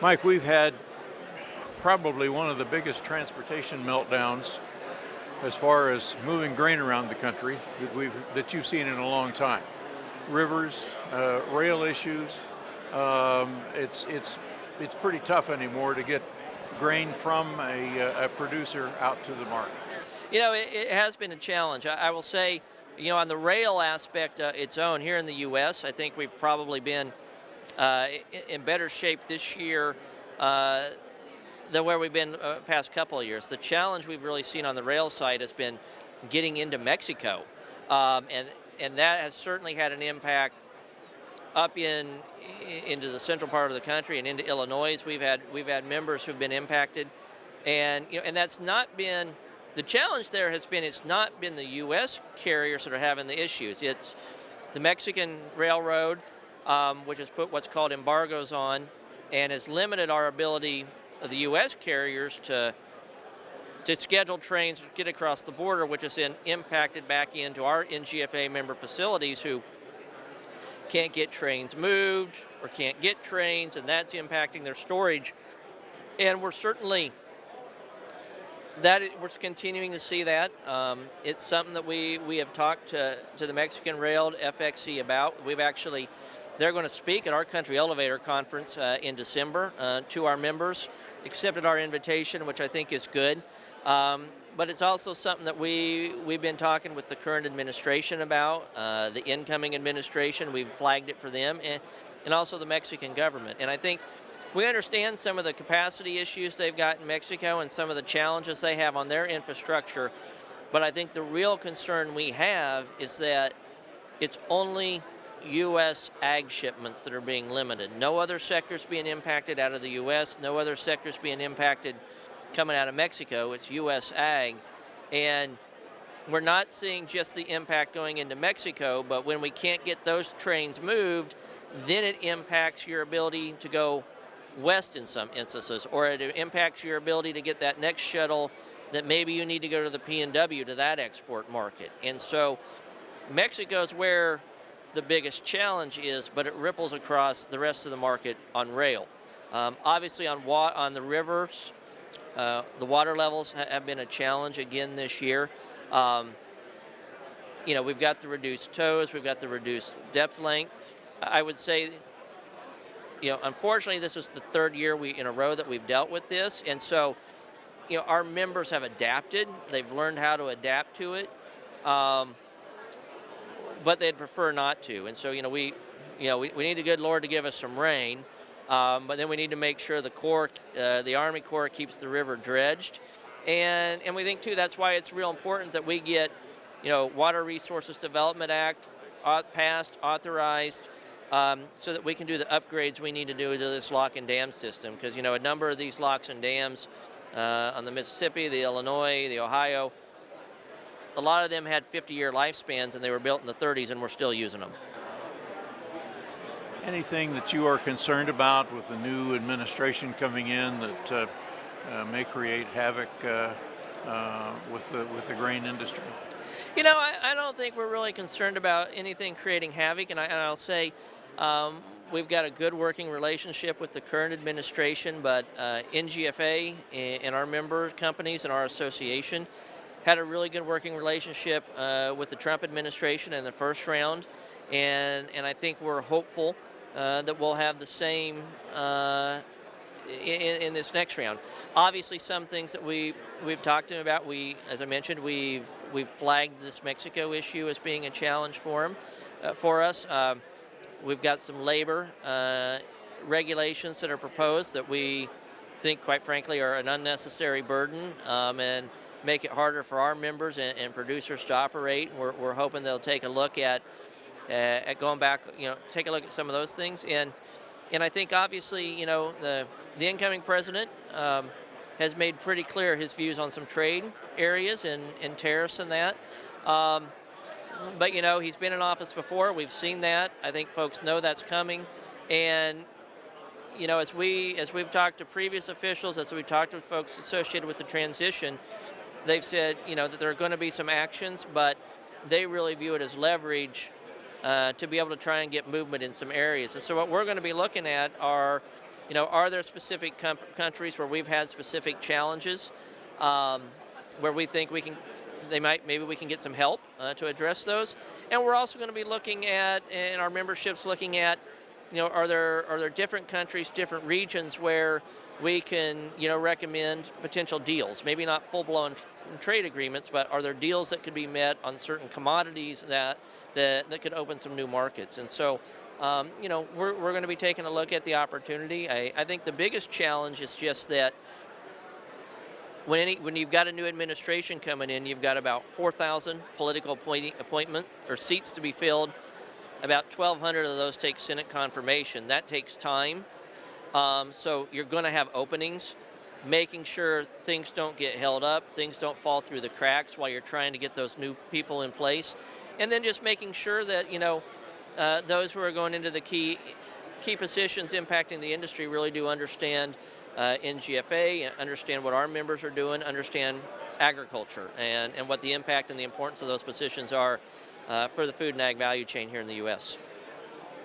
Mike, we've had probably one of the biggest transportation meltdowns as far as moving grain around the country that you've seen in a long time. Rivers, rail issues. It's pretty tough anymore to get grain from a producer out to the market. It has been a challenge. I will say, on the rail aspect, its own here in the U.S., I think we've probably been in better shape this year than where we've been past couple of years. The challenge we've really seen on the rail side has been getting into Mexico, and that has certainly had an impact up into the central part of the country and into Illinois. We've had members who've been impacted, and that's not been the challenge. There has been it's not been the U.S. carriers that are having the issues. It's the Mexican railroad, which has put what's called embargoes on, and has limited our ability of the U.S. carriers to schedule trains to get across the border, which has then impacted back into our NGFA member facilities who can't get trains moved or can't get trains, and that's impacting their storage. And we're certainly we're continuing to see that. It's something that we have talked to the Mexican Rail FXE about. They're going to speak at our Country Elevator Conference in December to our members, accepted our invitation, which I think is good. But it's also something that we've been talking with the current administration about, the incoming administration. We've flagged it for them, and also the Mexican government. And I think we understand some of the capacity issues they've got in Mexico and some of the challenges they have on their infrastructure. But I think the real concern we have is that it's only U.S. ag shipments that are being limited. No other sectors being impacted out of the U.S., no other sectors being impacted coming out of Mexico. It's U.S. ag. And we're not seeing just the impact going into Mexico, but when we can't get those trains moved, then it impacts your ability to go west in some instances, or it impacts your ability to get that next shuttle that maybe you need to go to the P&W to that export market. And so Mexico's where the biggest challenge is, but it ripples across the rest of the market on rail. Obviously on the rivers, the water levels have been a challenge again this year. We've got the reduced tows, we've got the reduced depth length. I would say, unfortunately, this is the third year in a row that we've dealt with this, and so, our members have adapted. They've learned how to adapt to it, but they'd prefer not to. And so, we need the good Lord to give us some rain, but then we need to make sure the Army Corps keeps the river dredged, and we think too that's why it's real important that we get, Water Resources Development Act passed, authorized. So that we can do the upgrades we need to do to this lock and dam system. Because, a number of these locks and dams on the Mississippi, the Illinois, the Ohio, a lot of them had 50-year lifespans, and they were built in the 30s, and we're still using them. Anything that you are concerned about with the new administration coming in that may create havoc with the grain industry? I don't think we're really concerned about anything creating havoc, and I'll say we've got a good working relationship with the current administration, but NGFA and our member companies and our association had a really good working relationship with the Trump administration in the first round, and I think we're hopeful that we'll have the same in this next round. Obviously, some things that we've talked to him about. As I mentioned, we've flagged this Mexico issue as being a challenge for us. We've got some labor regulations that are proposed that we think, quite frankly, are an unnecessary burden and make it harder for our members and producers to operate. We're hoping they'll take a look at going back, take a look at some of those things. And I think, obviously, the incoming president has made pretty clear his views on some trade areas and tariffs and that. But, he's been in office before. We've seen that. I think folks know that's coming. And, as we've talked to previous officials, as we've talked with folks associated with the transition, they've said, that there are going to be some actions, but they really view it as leverage to be able to try and get movement in some areas. And so what we're going to be looking at are, are there specific countries where we've had specific challenges, where we think maybe we can get some help to address those. And we're also going to be looking at, and our membership's looking at, are there different countries, different regions where we can, recommend potential deals? Maybe not full-blown trade agreements, but are there deals that could be met on certain commodities that could open some new markets? And so, we're going to be taking a look at the opportunity. I think the biggest challenge is just that when you've got a new administration coming in, you've got about 4,000 political appointment or seats to be filled. About 1,200 of those take Senate confirmation. That takes time. So you're going to have openings, making sure things don't get held up, things don't fall through the cracks while you're trying to get those new people in place. And then just making sure that, those who are going into the key positions impacting the industry really do understand NGFA, understand what our members are doing, understand agriculture, and what the impact and the importance of those positions are for the food and ag value chain here in the U.S.